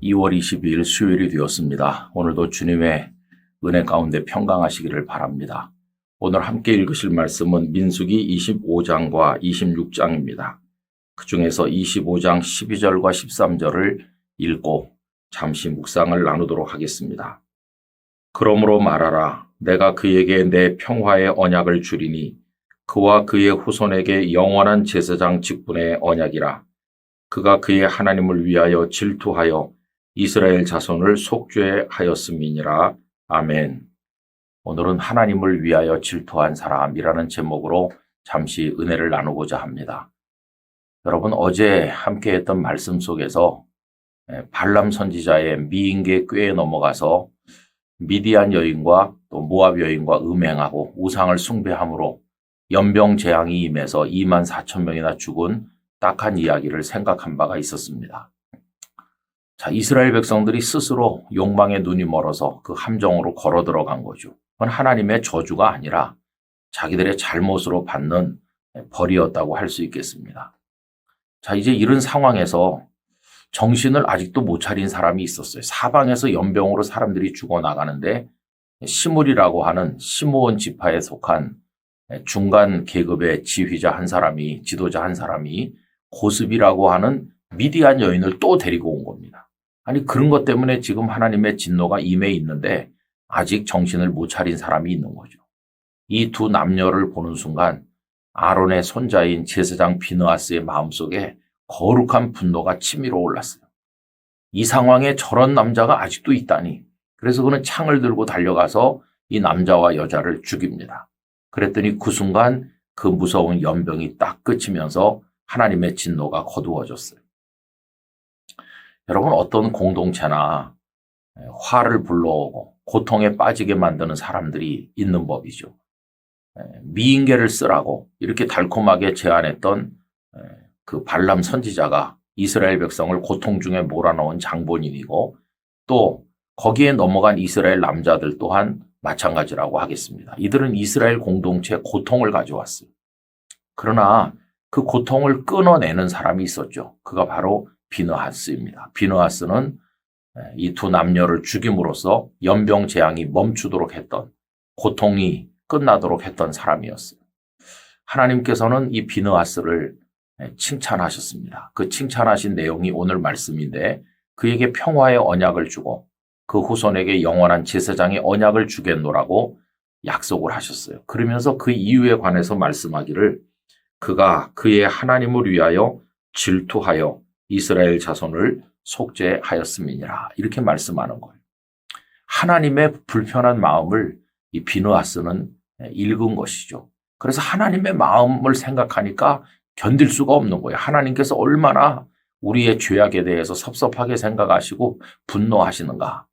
2월 22일 수요일이 되었습니다. 오늘도 주님의 은혜 가운데 평강하시기를 바랍니다. 오늘 함께 읽으실 말씀은 민수기 25장과 26장입니다. 그 중에서 25장 12절과 13절을 읽고 잠시 묵상을 나누도록 하겠습니다. 그러므로 말하라. 내가 그에게 내 평화의 언약을 주리니 그와 그의 후손에게 영원한 제사장 직분의 언약이라. 그가 그의 하나님을 위하여 질투하여 이스라엘 자손을 속죄하였음이니라. 아멘. 오늘은 하나님을 위하여 질투한 사람이라는 제목으로 잠시 은혜를 나누고자 합니다. 여러분, 어제 함께 했던 말씀 속에서 발람 선지자의 미인계 꾀에 넘어가서 미디안 여인과 또 모압 여인과 음행하고 우상을 숭배함으로 연병 재앙이 임해서 2만 4천 명이나 죽은 딱한 이야기를 생각한 바가 있었습니다. 자, 이스라엘 백성들이 스스로 욕망에 눈이 멀어서 그 함정으로 걸어 들어간 거죠. 그건 하나님의 저주가 아니라 자기들의 잘못으로 받는 벌이었다고 할 수 있겠습니다. 자, 이제 이런 상황에서 정신을 아직도 못 차린 사람이 있었어요. 사방에서 연병으로 사람들이 죽어나가는데 시므리라고 하는 시므온 지파에 속한 중간 계급의 지휘자 한 사람이, 지도자 한 사람이 고습이라고 하는 미디안 여인을 또 데리고 온 겁니다. 아니, 그런 것 때문에 지금 하나님의 진노가 임해 있는데 아직 정신을 못 차린 사람이 있는 거죠. 이 두 남녀를 보는 순간 아론의 손자인 제사장 비느하스의 마음속에 거룩한 분노가 치밀어 올랐어요. 이 상황에 저런 남자가 아직도 있다니. 그래서 그는 창을 들고 달려가서 이 남자와 여자를 죽입니다. 그랬더니 그 순간 그 무서운 연병이 딱 그치면서 하나님의 진노가 거두어졌어요. 여러분, 어떤 공동체나 화를 불러오고 고통에 빠지게 만드는 사람들이 있는 법이죠. 미인계를 쓰라고 이렇게 달콤하게 제안했던 그 발람 선지자가 이스라엘 백성을 고통 중에 몰아넣은 장본인이고 또 거기에 넘어간 이스라엘 남자들 또한 마찬가지라고 하겠습니다. 이들은 이스라엘 공동체에 고통을 가져왔어요. 그러나 그 고통을 끊어내는 사람이 있었죠. 그가 바로 비느하스입니다. 비느하스는 이 두 남녀를 죽임으로써 연병 재앙이 멈추도록 했던, 고통이 끝나도록 했던 사람이었어요. 하나님께서는 이 비느하스를 칭찬하셨습니다. 그 칭찬하신 내용이 오늘 말씀인데 그에게 평화의 언약을 주고 그 후손에게 영원한 제사장의 언약을 주겠노라고 약속을 하셨어요. 그러면서 그 이유에 관해서 말씀하기를 그가 그의 하나님을 위하여 질투하여 이스라엘 자손을 속죄하였음이니라. 이렇게 말씀하는 거예요. 하나님의 불편한 마음을 이 비느하스는 읽은 것이죠. 그래서 하나님의 마음을 생각하니까 견딜 수가 없는 거예요. 하나님께서 얼마나 우리의 죄악에 대해서 섭섭하게 생각하시고 분노하시는가.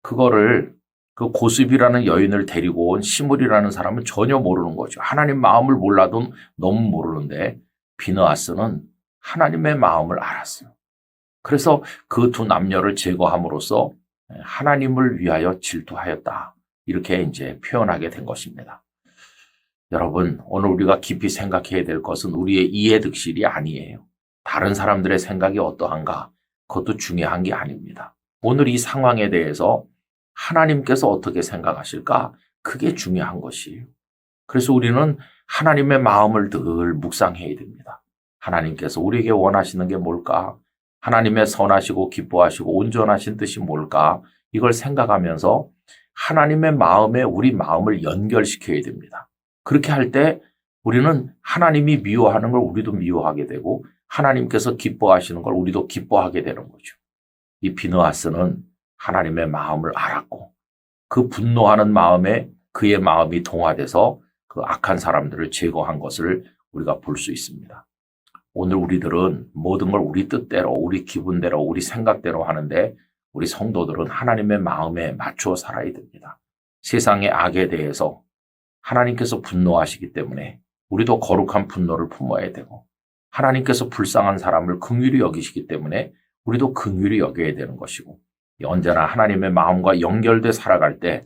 그거를 그 고습이라는 여인을 데리고 온 시므리라는 사람은 전혀 모르는 거죠. 하나님 마음을 몰라도 너무 모르는데 비느하스는 하나님의 마음을 알았어요. 그래서 그 두 남녀를 제거함으로써 하나님을 위하여 질투하였다. 이렇게 이제 표현하게 된 것입니다. 여러분, 오늘 우리가 깊이 생각해야 될 것은 우리의 이해득실이 아니에요. 다른 사람들의 생각이 어떠한가? 그것도 중요한 게 아닙니다. 오늘 이 상황에 대해서 하나님께서 어떻게 생각하실까? 그게 중요한 것이에요. 그래서 우리는 하나님의 마음을 늘 묵상해야 됩니다. 하나님께서 우리에게 원하시는 게 뭘까? 하나님의 선하시고 기뻐하시고 온전하신 뜻이 뭘까? 이걸 생각하면서 하나님의 마음에 우리 마음을 연결시켜야 됩니다. 그렇게 할 때 우리는 하나님이 미워하는 걸 우리도 미워하게 되고 하나님께서 기뻐하시는 걸 우리도 기뻐하게 되는 거죠. 이 비느하스는 하나님의 마음을 알았고 그 분노하는 마음에 그의 마음이 동화돼서 그 악한 사람들을 제거한 것을 우리가 볼 수 있습니다. 오늘 우리들은 모든 걸 우리 뜻대로, 우리 기분대로, 우리 생각대로 하는데 우리 성도들은 하나님의 마음에 맞추어 살아야 됩니다. 세상의 악에 대해서 하나님께서 분노하시기 때문에 우리도 거룩한 분노를 품어야 되고 하나님께서 불쌍한 사람을 긍휼히 여기시기 때문에 우리도 긍휼히 여겨야 되는 것이고 언제나 하나님의 마음과 연결돼 살아갈 때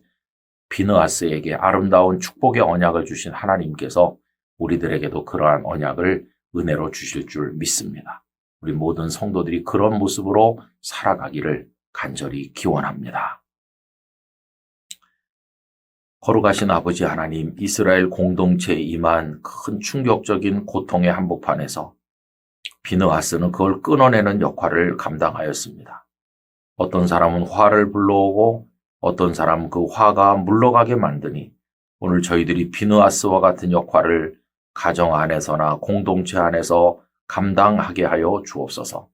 비느하스에게 아름다운 축복의 언약을 주신 하나님께서 우리들에게도 그러한 언약을 은혜로 주실 줄 믿습니다. 우리 모든 성도들이 그런 모습으로 살아가기를 간절히 기원합니다. 거룩하신 아버지 하나님, 이스라엘 공동체에 임한 큰 충격적인 고통의 한복판에서 비느하스는 그걸 끊어내는 역할을 감당하였습니다. 어떤 사람은 화를 불러오고 어떤 사람은 그 화가 물러가게 만드니 오늘 저희들이 비느하스와 같은 역할을 가정 안에서나 공동체 안에서 감당하게 하여 주옵소서.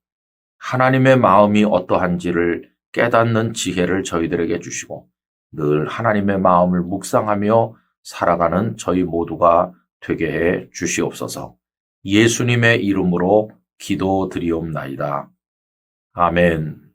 하나님의 마음이 어떠한지를 깨닫는 지혜를 저희들에게 주시고 늘 하나님의 마음을 묵상하며 살아가는 저희 모두가 되게 해 주시옵소서. 예수님의 이름으로 기도드리옵나이다. 아멘.